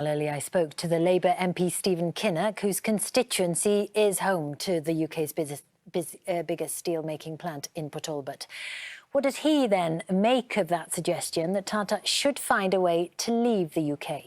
Earlier, I spoke to the Labour MP Stephen Kinnock, whose constituency is home to the UK's biggest steel-making plant in Port Talbot. What does he then make of that suggestion that Tata should find a way to leave the UK?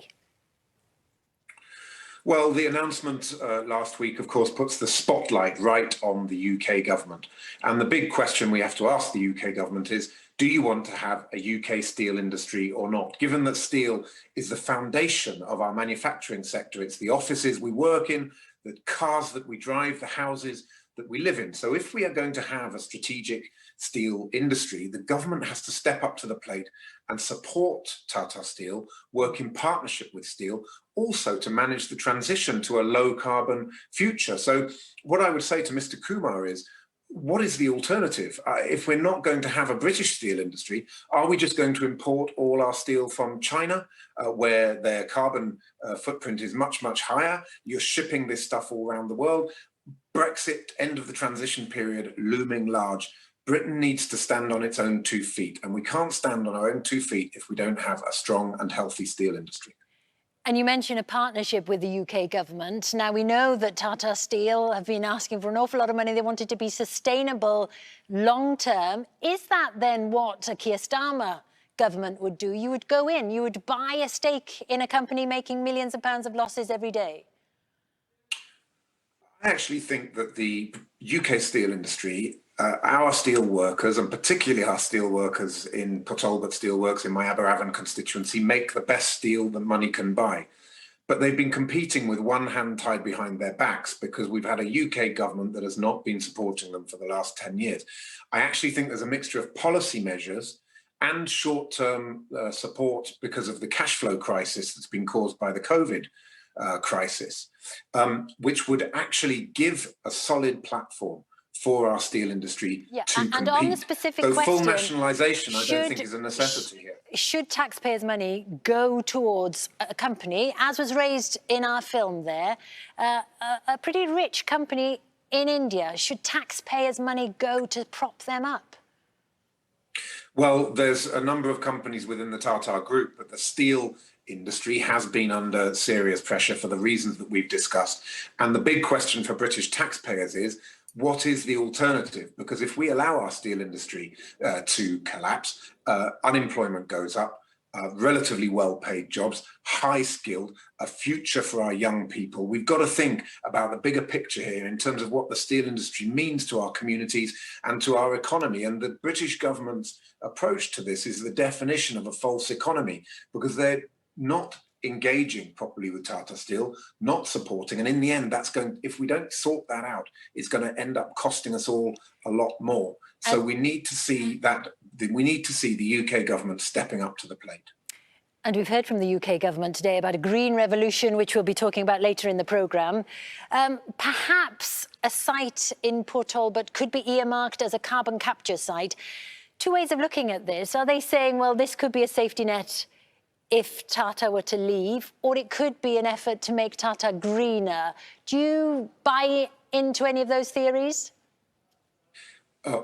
Well, the announcement last week, of course, puts the spotlight right on the UK government. And the big question we have to ask the UK government is, do you want to have a UK steel industry or not? Given that steel is the foundation of our manufacturing sector, it's the offices we work in, the cars that we drive, the houses that we live in. So if we are going to have a strategic steel industry, the government has to step up to the plate and support Tata Steel, work in partnership with steel, also to manage the transition to a low carbon future. So what I would say to Mr. Kumar is, what is the alternative? If we're not going to have a British steel industry, are we just going to import all our steel from China, where their carbon footprint is much, much higher? You're shipping this stuff all around the world. Brexit, end of the transition period, looming large. Britain needs to stand on its own 2 feet, and we can't stand on our own 2 feet if we don't have a strong and healthy steel industry. And you mentioned a partnership with the UK government. Now, we know that Tata Steel have been asking for an awful lot of money. They want it to be sustainable long-term. Is that then what a Keir Starmer government would do? You would go in, you would buy a stake in a company making millions of pounds of losses every day? I actually think that the UK steel industry, our steel workers, and particularly our steel workers in Port Talbot Steelworks in my Aberavon constituency, make the best steel that money can buy. But they've been competing with one hand tied behind their backs because we've had a UK government that has not been supporting them for the last 10 years. I actually think there's a mixture of policy measures and short-term support because of the cash flow crisis that's been caused by the COVID crisis, which would actually give a solid platform for our steel industry to compete. And on the specific so question, full nationalisation, I don't think is a necessity here. Should taxpayers' money go towards a company, as was raised in our film there, a pretty rich company in India? Should taxpayers' money go to prop them up? Well, there's a number of companies within the Tata Group, but the steel industry has been under serious pressure for the reasons that we've discussed. And the big question for British taxpayers is, what is the alternative? Because if we allow our steel industry to collapse, unemployment goes up, relatively well-paid jobs, high-skilled, a future for our young people. We've got to think about the bigger picture here in terms of what the steel industry means to our communities and to our economy. And the British government's approach to this is the definition of a false economy, because they're not engaging properly with Tata Steel, not supporting, and in the end, that's going, if we don't sort that out, it's going to end up costing us all a lot more. So we need to see that, we need to see the UK government stepping up to the plate. And we've heard from the UK government today about a green revolution, which we'll be talking about later in the programme. Perhaps a site in Port Talbot could be earmarked as a carbon capture site. Two ways of looking at this. Are they saying, well, this could be a safety net if Tata were to leave, or it could be an effort to make Tata greener? Do you buy into any of those theories?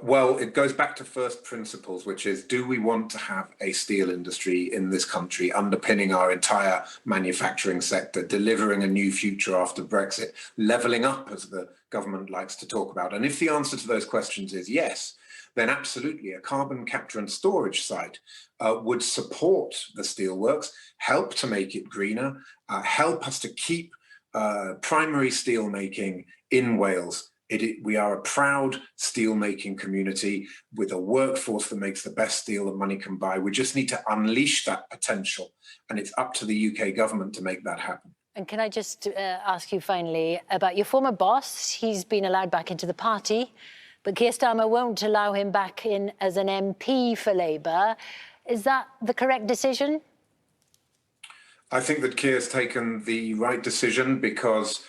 Well, it goes back to first principles, which is, do we want to have a steel industry in this country underpinning our entire manufacturing sector, delivering a new future after Brexit, levelling up, as the government likes to talk about? And if the answer to those questions is yes, then absolutely a carbon capture and storage site would support the steelworks, help to make it greener, help us to keep primary steel making in Wales. We are a proud steel-making community with a workforce that makes the best steel that money can buy. We just need to unleash that potential, and it's up to the UK government to make that happen. And can I just ask you finally about your former boss? He's been allowed back into the party, but Keir Starmer won't allow him back in as an MP for Labour. Is that the correct decision? I think that Keir's taken the right decision because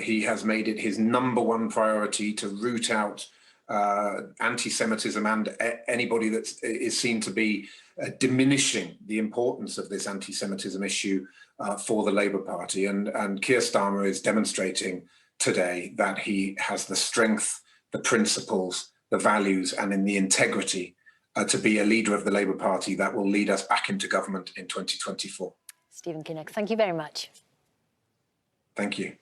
he has made it his #1 priority to root out anti-Semitism and anybody that is seen to be diminishing the importance of this anti-Semitism issue for the Labour Party. And Keir Starmer is demonstrating today that he has the strength, the principles, the values, and in the integrity to be a leader of the Labour Party that will lead us back into government in 2024. Stephen Kinnock, thank you very much. Thank you.